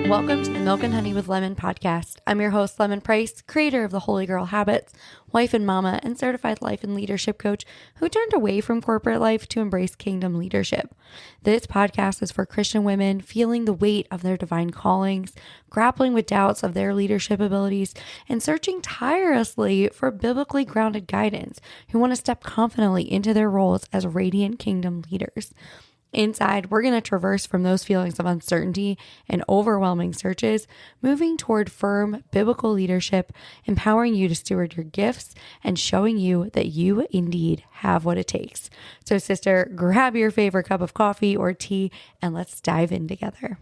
Welcome to the Milk and Honey with Lemon podcast. I'm your host, Lemon Price, creator of the Holy Girl Habits, wife and mama, and certified life and leadership coach who turned away from corporate life to embrace kingdom leadership. This podcast is for Christian women feeling the weight of their divine callings, grappling with doubts of their leadership abilities, and searching tirelessly for biblically grounded guidance who want to step confidently into their roles as radiant kingdom leaders. Inside, we're going to traverse from those feelings of uncertainty and overwhelming searches, moving toward firm biblical leadership, empowering you to steward your gifts, and showing you that you indeed have what it takes. So, sister, grab your favorite cup of coffee or tea, and let's dive in together.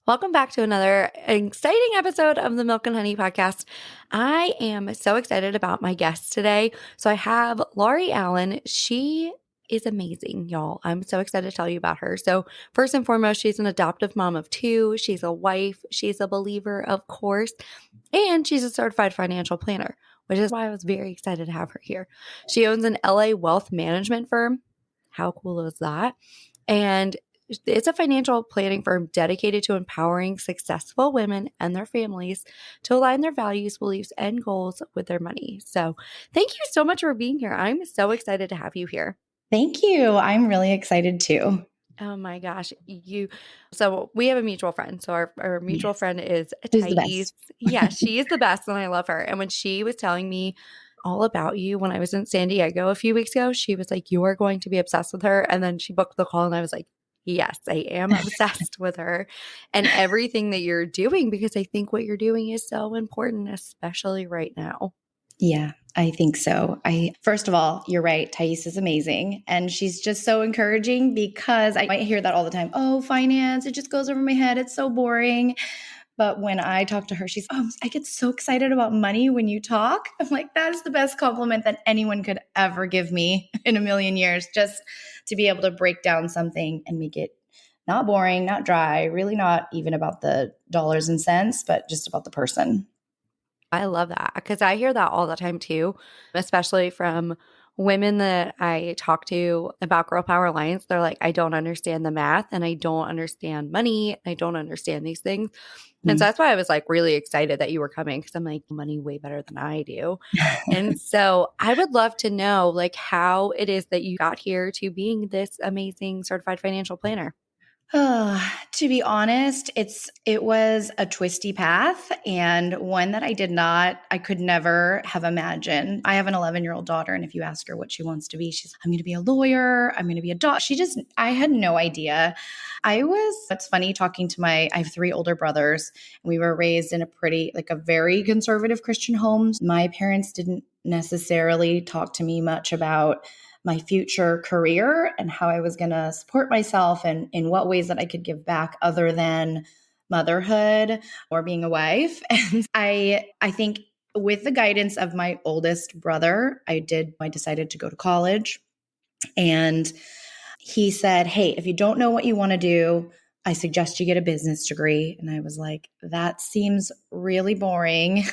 Welcome back to another exciting episode of the Milk and Honey podcast. I am so excited about my guest today. So I have Laurie Allen. She is amazing, y'all. I'm so excited to tell you about her. So first and foremost, she's an adoptive mom of two. She's a wife. She's a believer, of course, and she's a certified financial planner, which is why I was very excited to have her here. She owns an LA wealth management firm. How cool is that? And it's a financial planning firm dedicated to empowering successful women and their families to align their values, beliefs, and goals with their money. So thank you so much for being here. I'm so excited to have you here. Thank you. I'm really excited too. Oh my gosh. So we have a mutual friend. So our mutual friend is Who's the Thais. best? Yeah, she is the best and I love her. And when she was telling me all about you when I was in San Diego a few weeks ago, she was like, you are going to be obsessed with her. And then she booked the call and I was like, yes, I am obsessed with her and everything that you're doing, because I think what you're doing is so important, especially right now. Yeah, I think so. First of all, you're right. Thais is amazing. And she's just so encouraging because I might hear that all the time. Oh, finance, it just goes over my head. It's so boring. But when I talk to her, she's, I get so excited about money when you talk. I'm like, that is the best compliment that anyone could ever give me in a million years, just to be able to break down something and make it not boring, not dry, really not even about the dollars and cents, but just about the person. I love that because I hear that all the time too, especially from women that I talk to about Girl Power Alliance. They're like, I don't understand the math and I don't understand money. And I don't understand these things. And so that's why I was like really excited that you were coming, because I'm like, money way better than I do. And so I would love to know like how it is that you got here to being this amazing certified financial planner. To be honest, it was a twisty path and one that I could never have imagined. I have an 11-year-old daughter, and if you ask her what she wants to be, I'm going to be a lawyer. I'm going to be a doctor. I had no idea. It's funny talking to I have 3 older brothers, and we were raised in a very conservative Christian home. My parents didn't necessarily talk to me much about my future career and how I was going to support myself and in what ways that I could give back other than motherhood or being a wife. And I think with the guidance of my oldest brother, I decided to go to college, and he said, hey, if you don't know what you want to do, I suggest you get a business degree. And I was like, that seems really boring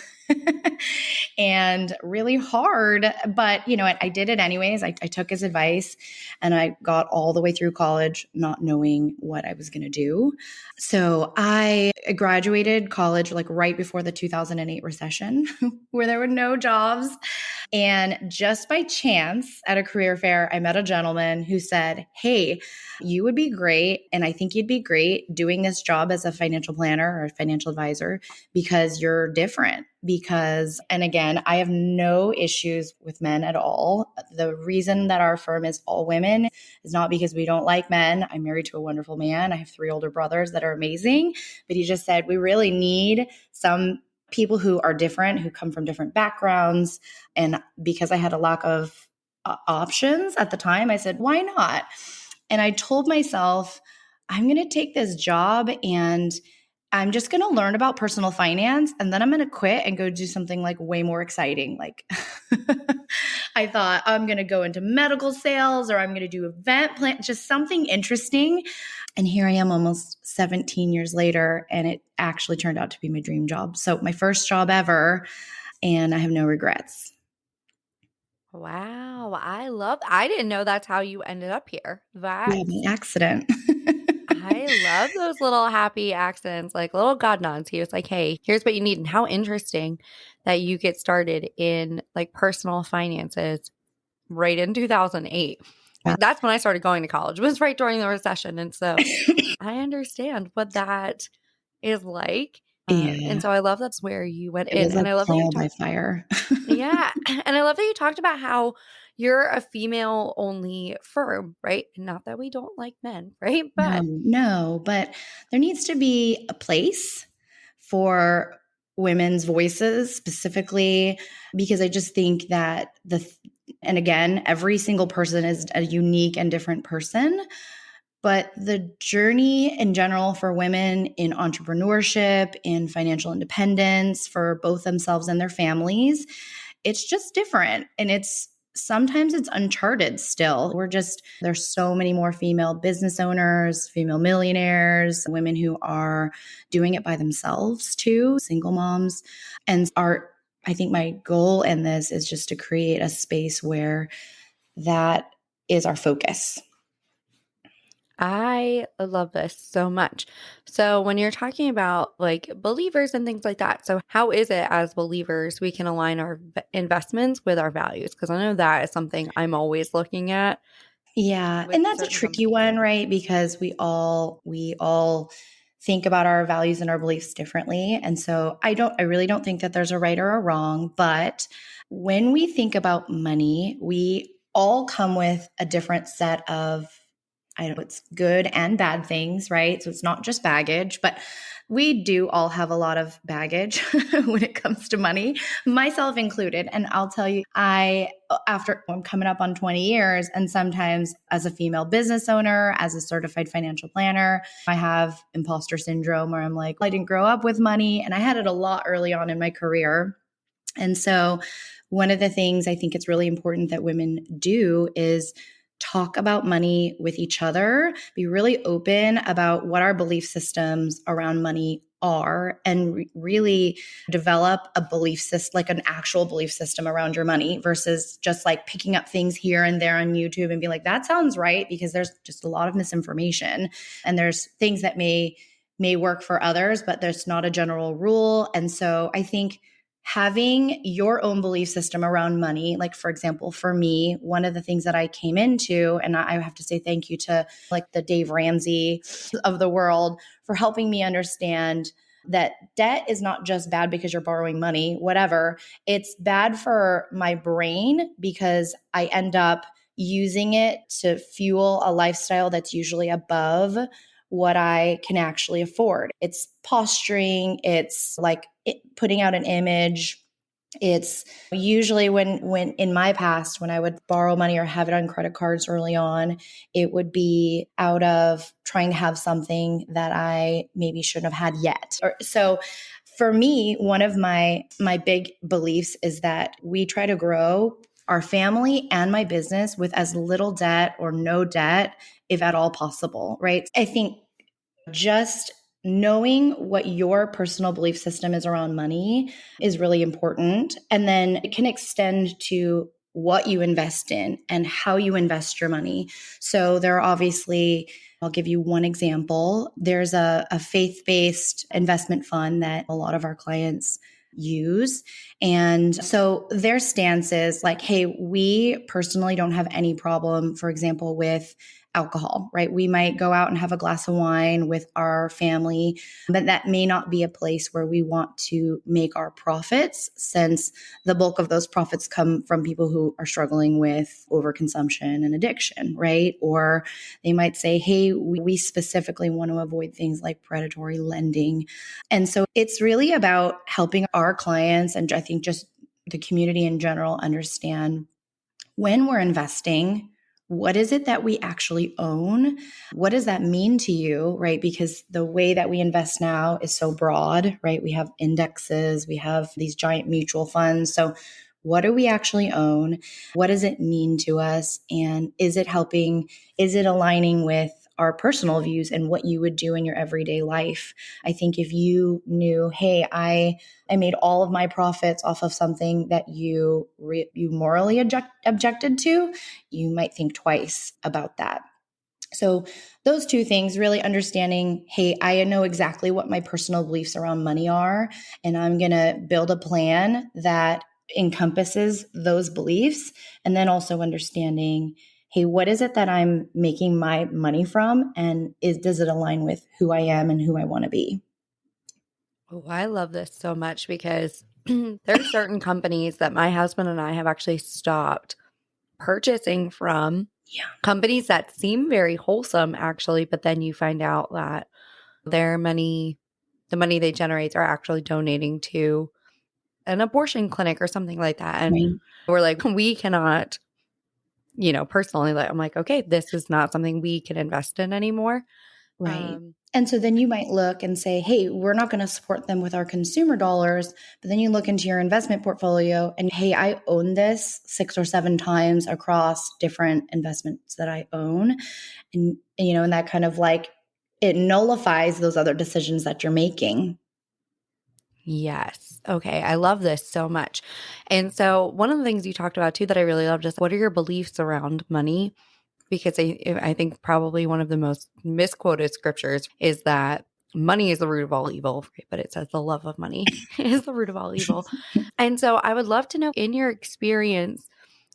and really hard. But you know what? I did it anyways. I took his advice and I got all the way through college not knowing what I was going to do. So I graduated college like right before the 2008 recession where there were no jobs. And just by chance at a career fair, I met a gentleman who said, hey, you would be great. And I think you'd be great doing this job as a financial planner or a financial advisor because you're different. And again, I have no issues with men at all. The reason that our firm is all women is not because we don't like men. I'm married to a wonderful man. I have 3 older brothers that are amazing. But he just said, we really need some people who are different, who come from different backgrounds. And because I had a lack of options at the time, I said, why not? And I told myself, I'm going to take this job and I'm just going to learn about personal finance. And then I'm going to quit and go do something like way more exciting. Like I thought I'm going to go into medical sales or I'm going to do event plan, just something interesting. And here I am almost 17 years later, and it actually turned out to be my dream job. So my first job ever, and I have no regrets. Wow. I didn't know that's how you ended up here. Yeah, by accident. I love those little happy accents, like little God nods. He was like, hey, here's what you need. And how interesting that you get started in like personal finances right in 2008. Yeah. That's when I started going to college. It was right during the recession. And so I understand what that is like. Yeah. And so I love that's where you went It in. was And like I love that you trial by talked. fire. Yeah. And I love that you talked about how you're a female only firm, right? Not that we don't like men, right? No, But no, but there needs to be a place for women's voices specifically, because I just think that and again, every single person is a unique and different person. But the journey in general for women in entrepreneurship, in financial independence, for both themselves and their families, it's just different. And sometimes it's uncharted still. There's so many more female business owners, female millionaires, women who are doing it by themselves too, single moms. I think my goal in this is just to create a space where that is our focus. I love this so much. So when you're talking about like believers and things like that, so how is it as believers we can align our investments with our values? Because I know that is something I'm always looking at Yeah, with and that's a certain tricky companies. one, right? Because we all think about our values and our beliefs differently. And so I really don't think that there's a right or a wrong, but when we think about money, we all come with a different set of, I know it's good and bad things, right? So it's not just baggage, but we do all have a lot of baggage when it comes to money, myself included. And I'll tell you, I'm coming up on 20 years, and sometimes as a female business owner, as a certified financial planner, I have imposter syndrome where I'm like, I didn't grow up with money. And I had it a lot early on in my career. And so one of the things I think it's really important that women do is talk about money with each other, be really open about what our belief systems around money are, and really develop a belief system, like an actual belief system around your money, versus just like picking up things here and there on YouTube and be like, that sounds right, because there's just a lot of misinformation and there's things that may work for others, but there's not a general rule. And so I think having your own belief system around money, like for example, for me, one of the things that I came into, and I have to say thank you to like the Dave Ramsey of the world for helping me understand that debt is not just bad because you're borrowing money, whatever. It's bad for my brain because I end up using it to fuel a lifestyle that's usually above what I can actually afford. It's posturing, it's like putting out an image. It's usually when in my past, when I would borrow money or have it on credit cards early on, it would be out of trying to have something that I maybe shouldn't have had yet. So for me, one of my big beliefs is that we try to grow our family and my business with as little debt or no debt, if at all possible, right? I think just knowing what your personal belief system is around money is really important. And then it can extend to what you invest in and how you invest your money. So there are obviously, I'll give you one example. There's a faith-based investment fund that a lot of our clients use. And so their stance is like, hey, we personally don't have any problem, for example, with alcohol, right? We might go out and have a glass of wine with our family, but that may not be a place where we want to make our profits, since the bulk of those profits come from people who are struggling with overconsumption and addiction, right? Or they might say, hey, we specifically want to avoid things like predatory lending. And so it's really about helping our clients, and I think just the community in general, understand when we're investing, what is it that we actually own? What does that mean to you, right? Because the way that we invest now is so broad, right? We have indexes, we have these giant mutual funds. So what do we actually own? What does it mean to us? And is it aligning with our personal views and what you would do in your everyday life? I think if you knew, hey, I made all of my profits off of something that you morally objected to, you might think twice about that. So those two things, really understanding, hey, I know exactly what my personal beliefs around money are, and I'm going to build a plan that encompasses those beliefs. And then also understanding, hey, what is it that I'm making my money from? And does it align with who I am and who I want to be? Oh, I love this so much because there's certain companies that my husband and I have actually stopped purchasing from, Yeah. companies that seem very wholesome actually, but then you find out that their money, the money they generate are actually donating to an abortion clinic or something like that. And Right. we're like, we cannot, personally, like, I'm like, okay, this is not something we can invest in anymore. Right. Um, And so then you might look and say, hey, we're not going to support them with our consumer dollars. But then you look into your investment portfolio and, hey, I own this 6 or 7 times across different investments that I own. And that kind of like it nullifies those other decisions that you're making. Yes. Okay. I love this so much. And so, one of the things you talked about too that I really loved is what are your beliefs around money? Because I think probably one of the most misquoted scriptures is that money is the root of all evil, right? But it says the love of money is the root of all evil. And so, I would love to know, in your experience,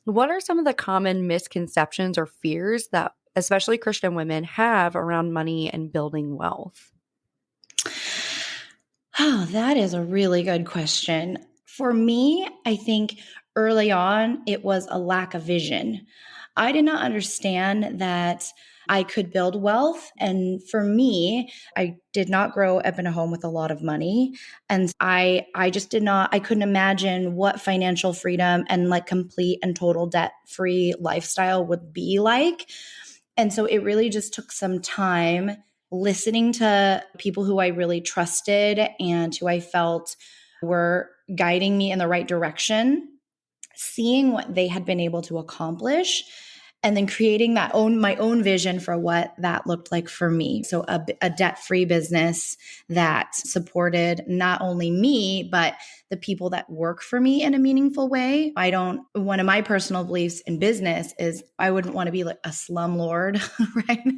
what are some of the common misconceptions or fears that especially Christian women have around money and building wealth? Oh, that is a really good question. For me, I think early on, it was a lack of vision. I did not understand that I could build wealth. And for me, I did not grow up in a home with a lot of money. And I just did not, I couldn't imagine what financial freedom and like complete and total debt free lifestyle would be like. And so it really just took some time listening to people who I really trusted and who I felt were guiding me in the right direction, seeing what they had been able to accomplish, and then creating my own vision for what that looked like for me. So a debt-free business that supported not only me but the people that work for me in a meaningful way. One of my personal beliefs in business is I wouldn't want to be like a slumlord, right?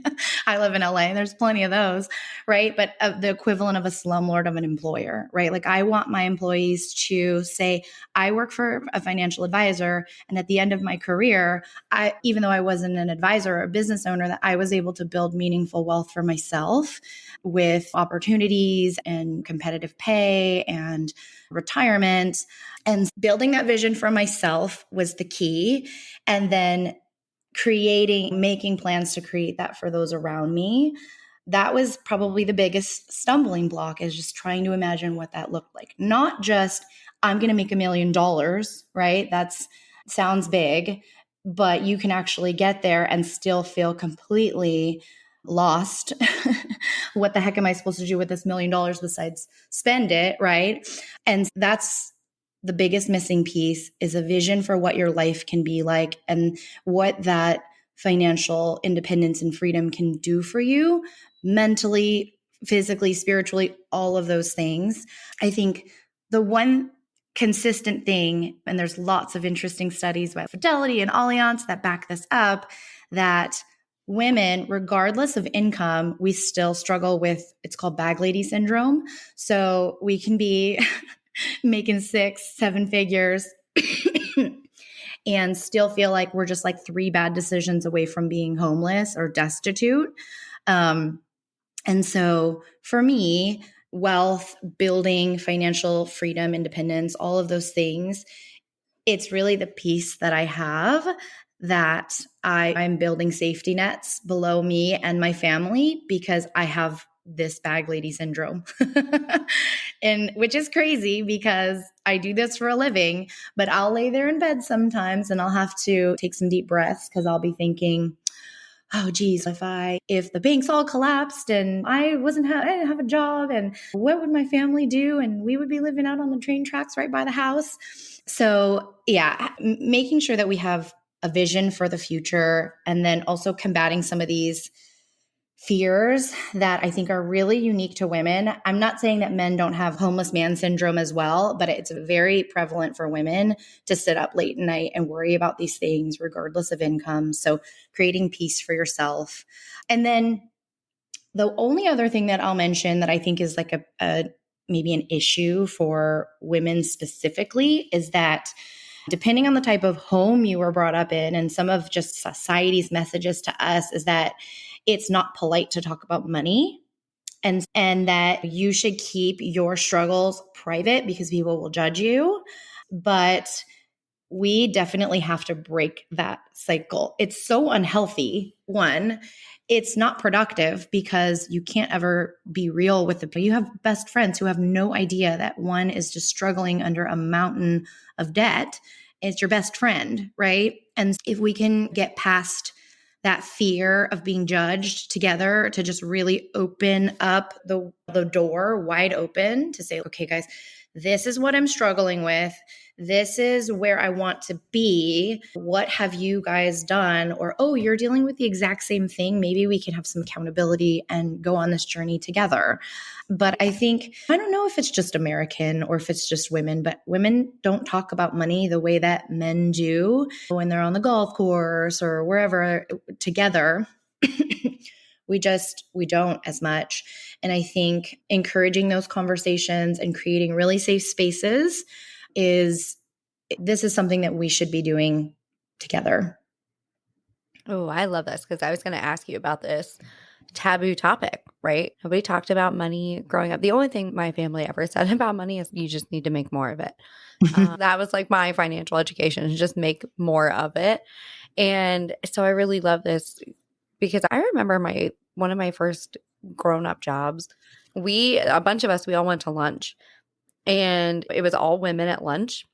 I live in LA and there's plenty of those, right? But the equivalent of a slumlord of an employer, right? Like I want my employees to say, I work for a financial advisor, and at the end of my career, even though I wasn't an advisor or a business owner, that I was able to build meaningful wealth for myself with opportunities and competitive pay and retirement. And building that vision for myself was the key. And then making plans to create that for those around me. That was probably the biggest stumbling block, is just trying to imagine what that looked like. Not just, I'm going to make $1 million, right? Sounds big, but you can actually get there and still feel completely lost. What the heck am I supposed to do with this $1 million besides spend it, right? And that's the biggest missing piece, is a vision for what your life can be like and what that financial independence and freedom can do for you mentally, physically, spiritually, all of those things. I think the one consistent thing, and there's lots of interesting studies by Fidelity and Allianz that back this up, that women, regardless of income, we still struggle with, it's called bag lady syndrome. So we can be making 6, 7 figures and still feel like we're just like 3 bad decisions away from being homeless or destitute. And so for me, wealth, building, financial freedom, independence, all of those things, it's really the piece that I have, that I'm building safety nets below me and my family because I have this bag lady syndrome. And which is crazy because I do this for a living, but I'll lay there in bed sometimes and I'll have to take some deep breaths because I'll be thinking, oh geez, if the banks all collapsed and I didn't have a job, and what would my family do? And we would be living out on the train tracks right by the house. So yeah, making sure that we have a vision for the future, and then also combating some of these fears that I think are really unique to women. I'm not saying that men don't have homeless man syndrome as well, but it's very prevalent for women to sit up late at night and worry about these things regardless of income. So creating peace for yourself. And then the only other thing that I'll mention that I think is like a maybe an issue for women specifically is that depending on the type of home you were brought up in, and some of just society's messages to us is that it's not polite to talk about money, and that you should keep your struggles private because people will judge you. But we definitely have to break that cycle. It's so unhealthy. One, it's not productive because you can't ever be real with the, you have best friends who have no idea that one is just struggling under a mountain of debt. It's your best friend, right? And if we can get past that fear of being judged together to just really open up the door wide open to say, okay, guys, this is what I'm struggling with. This is where I want to be. What have you guys done? Or, oh, you're dealing with the exact same thing. Maybe we can have some accountability and go on this journey together. But I think, I don't know if it's just American or if it's just women, but women don't talk about money the way that men do when they're on the golf course or wherever together. We don't as much. And I think encouraging those conversations and creating really safe spaces is something that we should be doing together. Oh, I love this because I was going to ask you about this taboo topic, right? Nobody talked about money growing up. The only thing my family ever said about money is you just need to make more of it. That was like my financial education, is just make more of it. And so I really love this because I remember one of my first grown-up jobs. A bunch of us, we all went to lunch, and it was all women at lunch.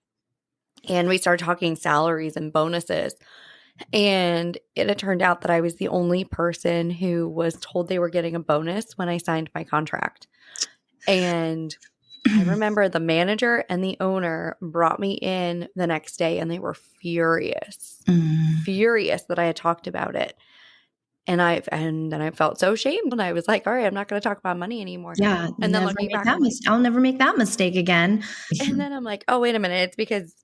And we started talking salaries and bonuses. And it had turned out that I was the only person who was told they were getting a bonus when I signed my contract. And I remember the manager and the owner brought me in the next day, and they were furious that I had talked about it. And then I felt so ashamed, and I was like, all right, I'm not going to talk about money anymore. Yeah. And then looking back, I'll never make that mistake again. And then I'm like, oh, wait a minute. It's because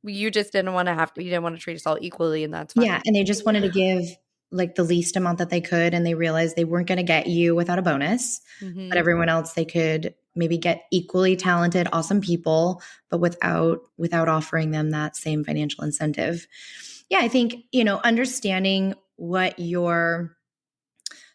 you just didn't want to you didn't want to treat us all equally, and that's fine. Yeah. And they just wanted to give like the least amount that they could. And they realized they weren't going to get you without a bonus, but everyone else they could maybe get equally talented, awesome people, but without offering them that same financial incentive. Yeah. I think, understanding what your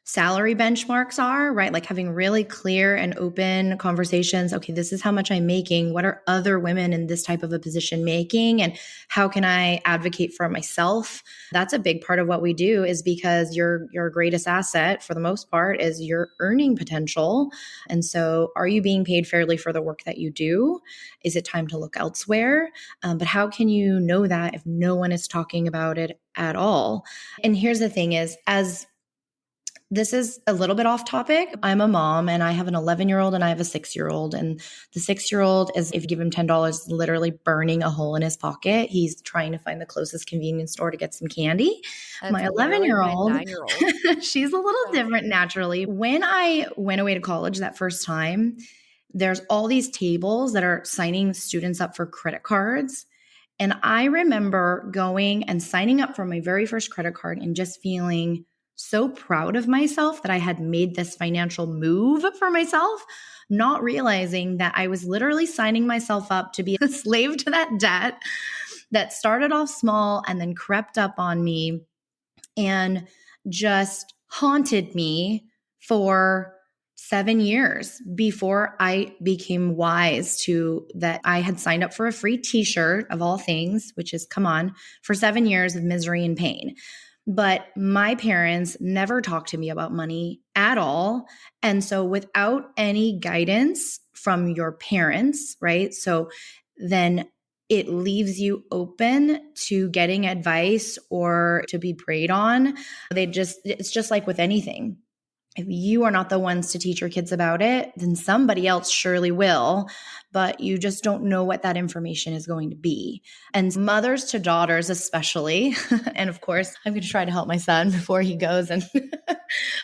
salary benchmarks are, right? Like having really clear and open conversations. Okay, this is how much I'm making. What are other women in this type of a position making? And how can I advocate for myself? That's a big part of what we do, is because your greatest asset for the most part is your earning potential. And so are you being paid fairly for the work that you do? Is it time to look elsewhere? But how can you know that if no one is talking about it at all? And here's the thing is, this is a little bit off topic. I'm a mom, and I have an 11-year-old and I have a 6-year-old. And the 6-year-old is, if you give him $10, literally burning a hole in his pocket. He's trying to find the closest convenience store to get some candy. That's my 11-year-old, my 9-year-old. She's a little different naturally. When I went away to college that first time, there's all these tables that are signing students up for credit cards. And I remember going and signing up for my very first credit card and just feeling so proud of myself that I had made this financial move for myself, not realizing that I was literally signing myself up to be a slave to that debt that started off small and then crept up on me and just haunted me for 7 years before I became wise to that. I had signed up for a free t-shirt of all things, which is, come on, for 7 years of misery and pain. But my parents never talked to me about money at all. And so without any guidance from your parents, right? So then it leaves you open to getting advice or to be preyed on. It's just like with anything. If you are not the ones to teach your kids about it, then somebody else surely will, but you just don't know what that information is going to be. And mothers to daughters especially, and of course, I'm going to try to help my son before he goes and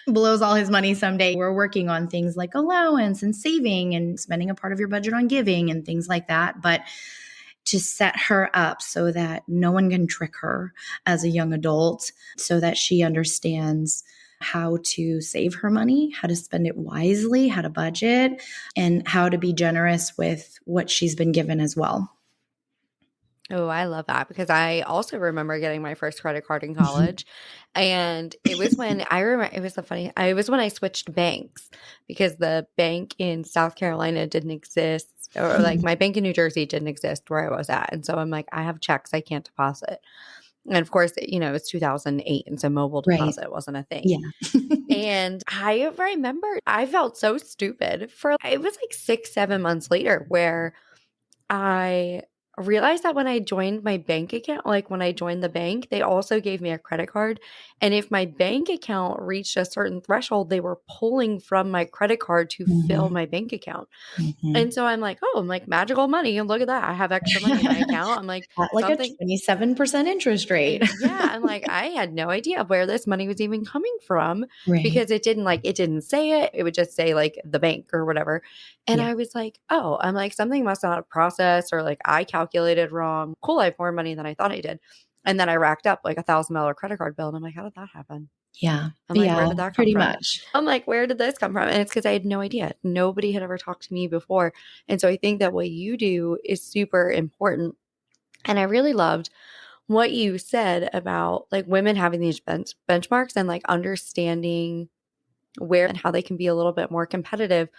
blows all his money someday. We're working on things like allowance and saving and spending a part of your budget on giving and things like that. But to set her up so that no one can trick her as a young adult, so that she understands how to save her money, how to spend it wisely, how to budget, and how to be generous with what she's been given as well. Oh, I love that because I also remember getting my first credit card in college. And it was when I remember, it was when I switched banks because the bank in South Carolina didn't exist, or like my bank in New Jersey didn't exist where I was at. And so I'm like, I have checks I can't deposit. And of course, it's 2008. And so mobile deposit wasn't a thing. Yeah. And I remember I felt so stupid it was like 6-7 months later where I realized that when I joined my bank account, like when I joined the bank, they also gave me a credit card. And if my bank account reached a certain threshold, they were pulling from my credit card to fill my bank account. And so I'm like, magical money. And look at that. I have extra money in my account. I'm like, a 27% interest rate. Yeah. I'm like, I had no idea where this money was even coming from because it didn't say it. It would just say like the bank or whatever. And I was like, oh, I'm like, something must not have processed or like I calculated wrong. Cool. I have more money than I thought I did. And then I racked up like $1,000 credit card bill. And I'm like, how did that happen? Yeah. I'm like, where did that come from? Much. I'm like, where did this come from? And it's because I had no idea. Nobody had ever talked to me before. And so I think that what you do is super important. And I really loved what you said about like women having these benchmarks and like understanding where and how they can be a little bit more competitive.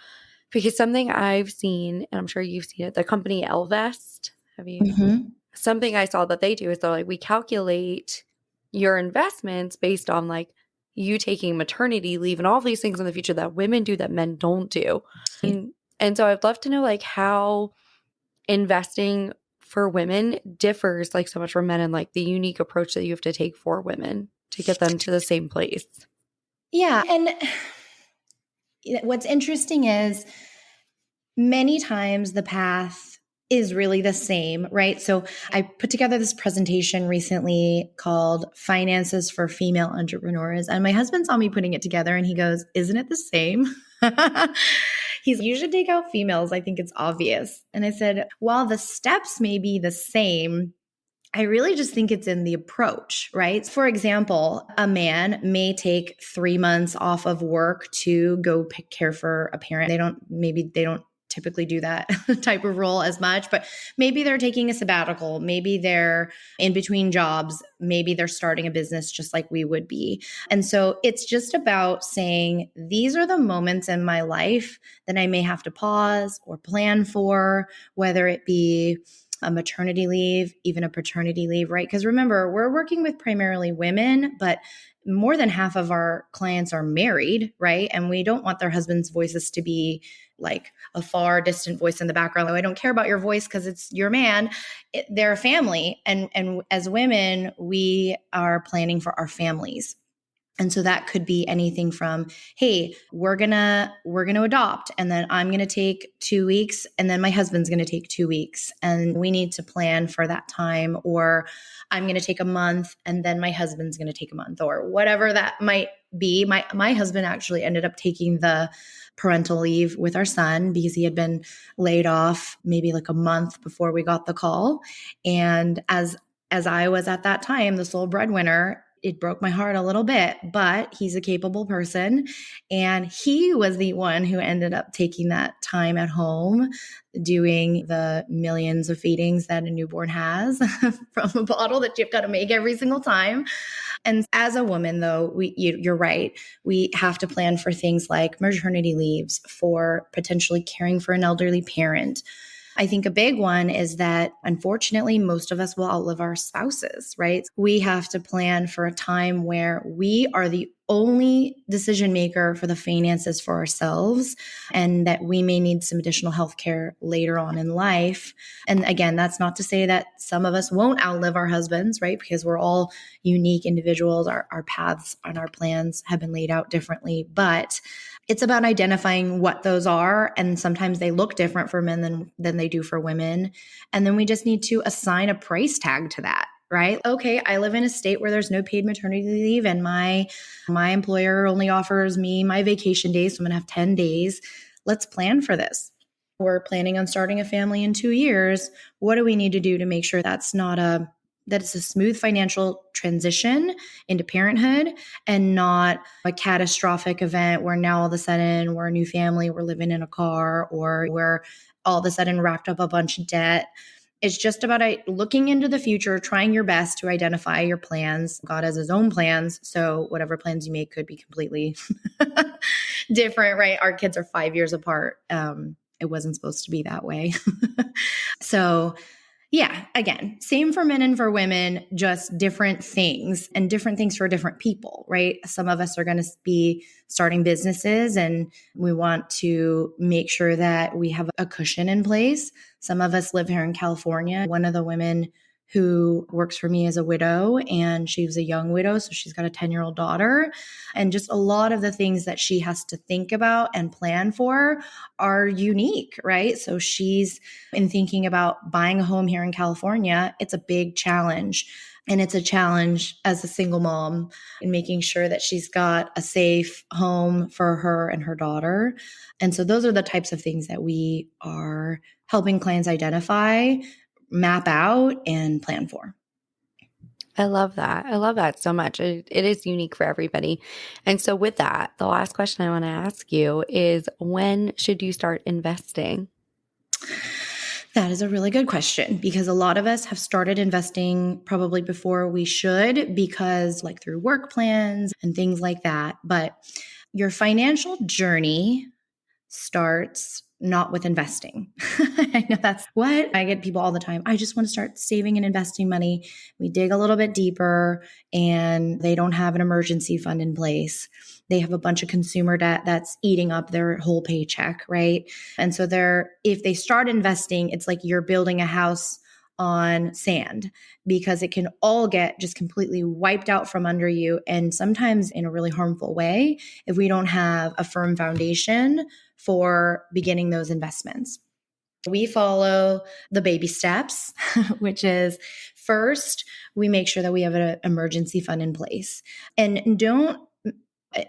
Because something I've seen, and I'm sure you've seen it, the company Elvest, have you? Something I saw that they do is they're like, we calculate your investments based on like you taking maternity leave and all these things in the future that women do that men don't do. And so I'd love to know like how investing for women differs like so much from men and like the unique approach that you have to take for women to get them to the same place. Yeah. And what's interesting is many times the path is really the same, right? So I put together this presentation recently called Finances for Female Entrepreneurs. And my husband saw me putting it together and he goes, isn't it the same? He's, you should take out females. I think it's obvious. And I said, while the steps may be the same, I really just think it's in the approach, right? For example, a man may take 3 months off of work to go care for a parent. Maybe they don't typically do that type of role as much, but maybe they're taking a sabbatical. Maybe they're in between jobs. Maybe they're starting a business just like we would be. And so it's just about saying, these are the moments in my life that I may have to pause or plan for, whether it be a maternity leave, even a paternity leave, right? Because remember, we're working with primarily women, but more than half of our clients are married, right? And we don't want their husbands' voices to be like a far distant voice in the background. I don't care about your voice because it's your man. They're a family. And as women, we are planning for our families. And so that could be anything from, hey, we're gonna adopt, and then I'm gonna take 2 weeks, and then my husband's gonna take 2 weeks, and we need to plan for that time. Or I'm gonna take a month, and then my husband's gonna take a month, or whatever that might be. My husband actually ended up taking the parental leave with our son because he had been laid off maybe like a month before we got the call. And as I was at that time the sole breadwinner, it broke my heart a little bit, but he's a capable person. And he was the one who ended up taking that time at home, doing the millions of feedings that a newborn has from a bottle that you've got to make every single time. And as a woman, though, you're right. We have to plan for things like maternity leaves, for potentially caring for an elderly parent. I think a big one is that, unfortunately, most of us will outlive our spouses, right? We have to plan for a time where we are the only decision maker for the finances for ourselves, and that we may need some additional healthcare later on in life. And again, that's not to say that some of us won't outlive our husbands, right? Because we're all unique individuals. Our paths and our plans have been laid out differently, but it's about identifying what those are. And sometimes they look different for men than they do for women. And then we just need to assign a price tag to that. right? Okay, I live in a state where there's no paid maternity leave and my employer only offers me my vacation days, so I'm going to have 10 days. Let's plan for this. We're planning on starting a family in 2 years. What do we need to do to make sure that it's a smooth financial transition into parenthood and not a catastrophic event where now all of a sudden we're a new family, we're living in a car, or we're all of a sudden racked up a bunch of debt. It's just about looking into the future, trying your best to identify your plans. God has his own plans. So whatever plans you make could be completely different, right? Our kids are 5 years apart. It wasn't supposed to be that way. So yeah, again, same for men and for women, just different things and different things for different people, right? Some of us are going to be starting businesses and we want to make sure that we have a cushion in place. Some of us live here in California. One of the women who works for me is a widow, and she was a young widow. So she's got a 10-year-old daughter. And just a lot of the things that she has to think about and plan for are unique, right? So she's in thinking about buying a home here in California. It's a big challenge. And it's a challenge as a single mom in making sure that she's got a safe home for her and her daughter. And so those are the types of things that we are helping clients identify, map out, and plan for. I love that. I love that so much. It is unique for everybody. And so with that, the last question I want to ask you is, when should you start investing? That is a really good question, because a lot of us have started investing probably before we should, because like through work plans and things like that. But your financial journey starts not with investing. I know that's what I get people all the time. I just want to start saving and investing money. We dig a little bit deeper and they don't have an emergency fund in place. They have a bunch of consumer debt that's eating up their whole paycheck, right? And so if they start investing, it's like you're building a house on sand, because it can all get just completely wiped out from under you, and sometimes in a really harmful way if we don't have a firm foundation for beginning those investments. We follow the baby steps, which is first, we make sure that we have an emergency fund in place. And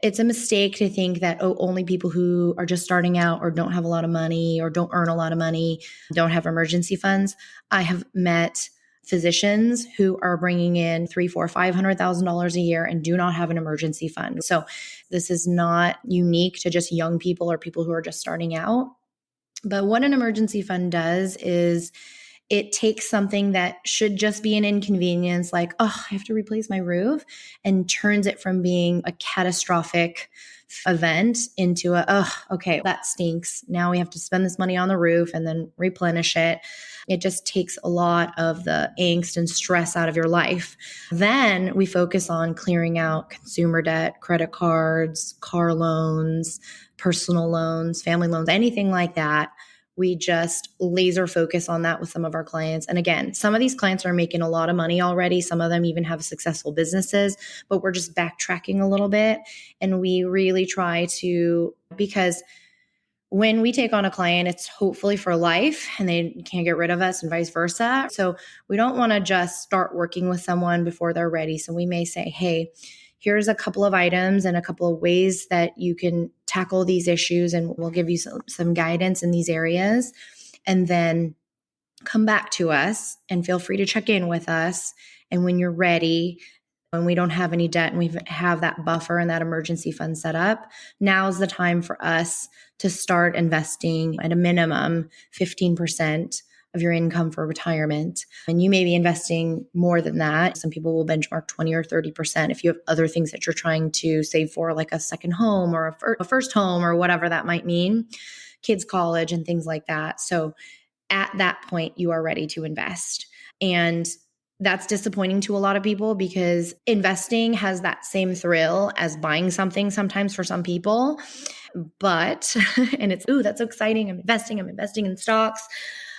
it's a mistake to think that, only people who are just starting out or don't have a lot of money or don't earn a lot of money don't have emergency funds. I have met physicians who are bringing in $300,000, $400,000, $500,000 a year and do not have an emergency fund. So this is not unique to just young people or people who are just starting out. But what an emergency fund does is it takes something that should just be an inconvenience, like, I have to replace my roof, and turns it from being a catastrophic event into okay, that stinks. Now we have to spend this money on the roof and then replenish it. It just takes a lot of the angst and stress out of your life. Then we focus on clearing out consumer debt, credit cards, car loans, personal loans, family loans, anything like that. We just laser focus on that with some of our clients. And again, some of these clients are making a lot of money already. Some of them even have successful businesses, but we're just backtracking a little bit. And we really try to, because when we take on a client, it's hopefully for life and they can't get rid of us and vice versa. So we don't want to just start working with someone before they're ready. So we may say, hey, here's a couple of items and a couple of ways that you can tackle these issues, and we'll give you some guidance in these areas. And then come back to us and feel free to check in with us. And when you're ready, when we don't have any debt and we have that buffer and that emergency fund set up, now's the time for us to start investing at a minimum 15% of your income for retirement. And you may be investing more than that. Some people will benchmark 20 or 30% if you have other things that you're trying to save for, like a second home or a first home or whatever that might mean, kids' college and things like that. So at that point, you are ready to invest. And that's disappointing to a lot of people, because investing has that same thrill as buying something sometimes for some people. But, and it's, that's so exciting. I'm investing in stocks.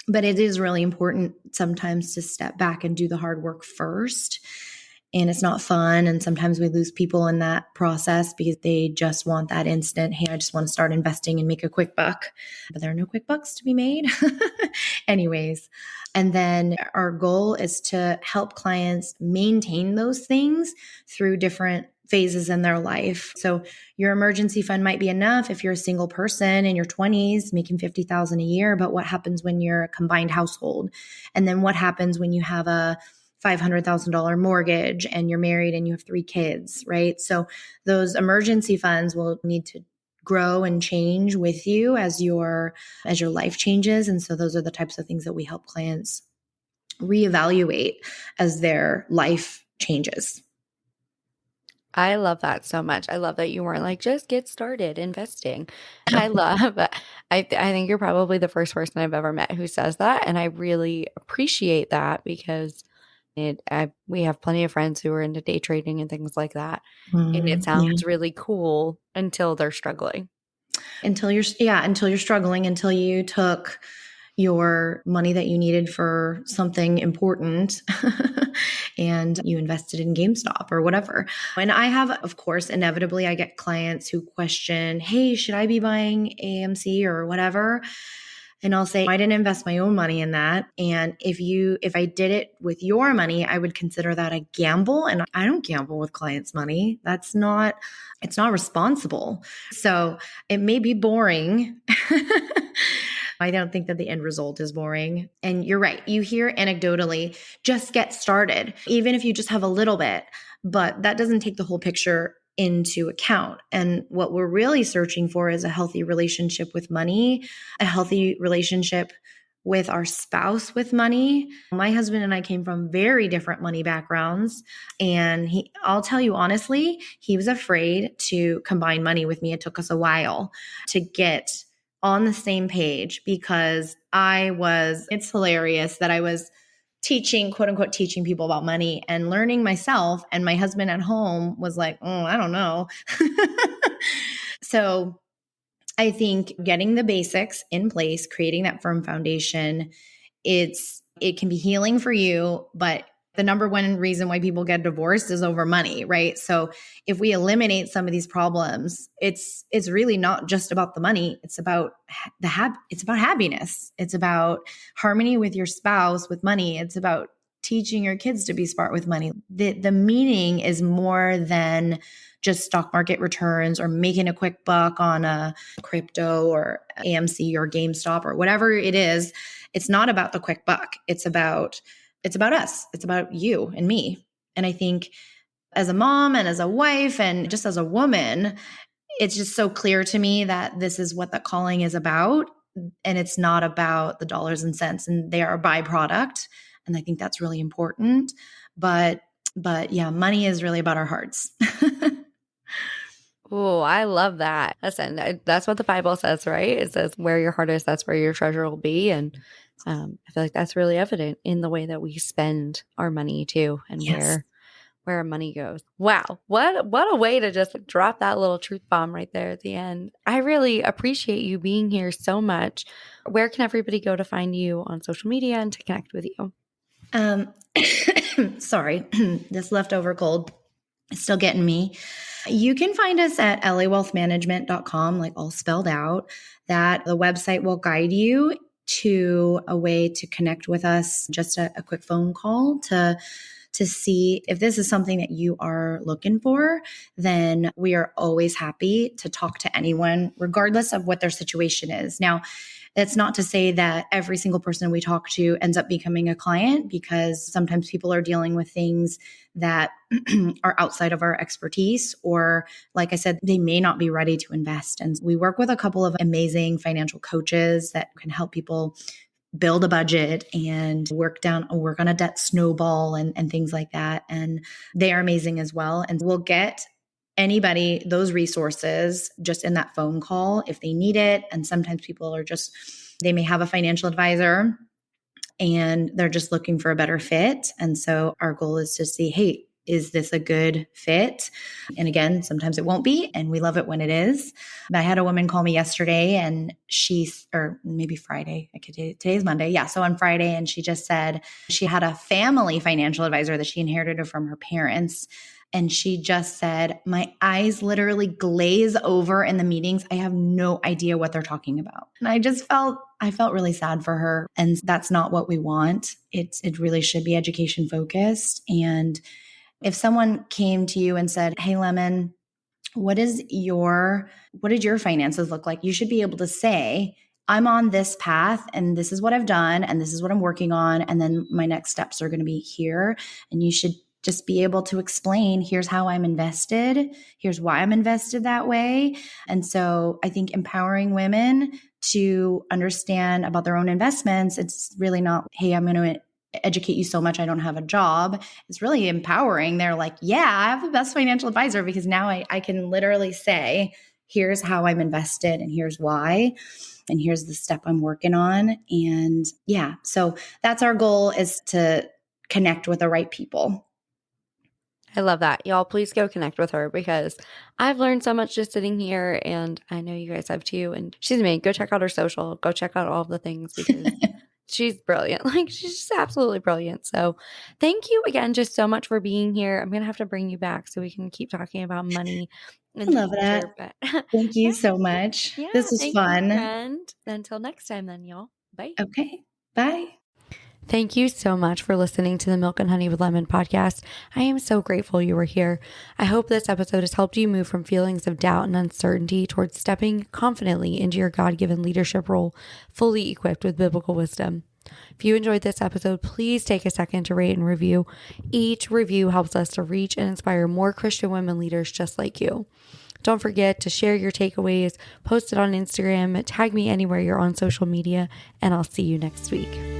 But it is really important sometimes to step back and do the hard work first. and it's not fun. And sometimes we lose people in that process because they just want that instant, hey, I just want to start investing and make a quick buck. But there are no quick bucks to be made. Anyways. And then our goal is to help clients maintain those things through different phases in their life. So your emergency fund might be enough if you're a single person in your 20s making $50,000 a year, but what happens when you're a combined household? And then what happens when you have a $500,000 mortgage and you're married and you have 3 kids, right? So those emergency funds will need to grow and change with you as your life changes. And so those are the types of things that we help clients reevaluate as their life changes. I love that so much. I love that you weren't like, just get started investing. I think you're probably the first person I've ever met who says that. And I really appreciate that because we have plenty of friends who are into day trading and things like that. And it sounds really cool until they're struggling. Until you're struggling, until you took your money that you needed for something important and you invested in GameStop or whatever. And I have, of course, inevitably, I get clients who question, hey, should I be buying AMC or whatever? And I'll say, I didn't invest my own money in that. And if I did it with your money, I would consider that a gamble. And I don't gamble with clients' money. It's not responsible. So it may be boring. I don't think that the end result is boring. And you're right. You hear anecdotally, just get started, even if you just have a little bit, but that doesn't take the whole picture into account. And what we're really searching for is a healthy relationship with money, a healthy relationship with our spouse with money. My husband and I came from very different money backgrounds. And I'll tell you honestly, he was afraid to combine money with me. It took us a while to get on the same page because it's hilarious that I was teaching, quote unquote, teaching people about money and learning myself. And my husband at home was like, oh, I don't know. So I think getting the basics in place, creating that firm foundation, it can be healing for you, but the number one reason why people get divorced is over money, right? So if we eliminate some of these problems, it's really not just about the money. It's about it's about happiness. It's about harmony with your spouse with money. It's about teaching your kids to be smart with money. The meaning is more than just stock market returns or making a quick buck on a crypto or AMC or GameStop or whatever it is. It's not about the quick buck. It's about us. It's about you and me. And I think as a mom and as a wife and just as a woman, it's just so clear to me that this is what the calling is about. And it's not about the dollars and cents, and they are a byproduct. And I think that's really important. But yeah, money is really about our hearts. Oh, I love that. Listen, that's what the Bible says, right? It says where your heart is, that's where your treasure will be. And I feel like that's really evident in the way that we spend our money too, and Yes. where our money goes. Wow. What a way to just drop that little truth bomb right there at the end. I really appreciate you being here so much. Where can everybody go to find you on social media and to connect with you? Sorry, this leftover cold is still getting me. You can find us at lawealthmanagement.com, like all spelled out. That the website will guide you to a way to connect with us, just a quick phone call to see if this is something that you are looking for. Then we are always happy to talk to anyone, regardless of what their situation is. Now, that's not to say that every single person we talk to ends up becoming a client, because sometimes people are dealing with things that are outside of our expertise, or like I said, they may not be ready to invest. And we work with a couple of amazing financial coaches that can help people build a budget and work on a debt snowball and things like that. And they are amazing as well. And we'll get anybody those resources just in that phone call if they need it. And sometimes people they may have a financial advisor and they're just looking for a better fit. And so our goal is to see, hey, is this a good fit? And again, sometimes it won't be, and we love it when it is. I had a woman call me yesterday and or maybe Friday, today's Monday. Yeah. So on Friday, and she just said she had a family financial advisor that she inherited from her parents. And she just said, my eyes literally glaze over in the meetings. I have no idea what they're talking about. And I felt really sad for her. And that's not what we want. It really should be education focused. And if someone came to you and said, hey, Lemon, what did your finances look like? You should be able to say, I'm on this path and this is what I've done and this is what I'm working on. And then my next steps are going to be here. And you should just be able to explain, here's how I'm invested. Here's why I'm invested that way. And so I think empowering women to understand about their own investments, it's really not, hey, I'm going to educate you so much I don't have a job. It's really empowering. They're like, yeah, I have the best financial advisor because now I can literally say, here's how I'm invested and here's why. And here's the step I'm working on. And yeah, so that's our goal, is to connect with the right people. I love that. Y'all, please go connect with her because I've learned so much just sitting here, and I know you guys have too. And she's amazing. Go check out her social. Go check out all of the things because she's brilliant. Like, she's just absolutely brilliant. So thank you again just so much for being here. I'm going to have to bring you back so we can keep talking about money. I love that. But thank you so much. Yeah, this was fun. And until next time then, y'all. Bye. Okay. Bye. Thank you so much for listening to the Milk and Honey with Lemon podcast. I am so grateful you were here. I hope this episode has helped you move from feelings of doubt and uncertainty towards stepping confidently into your God-given leadership role, fully equipped with biblical wisdom. If you enjoyed this episode, please take a second to rate and review. Each review helps us to reach and inspire more Christian women leaders just like you. Don't forget to share your takeaways, post it on Instagram, tag me anywhere you're on social media, and I'll see you next week.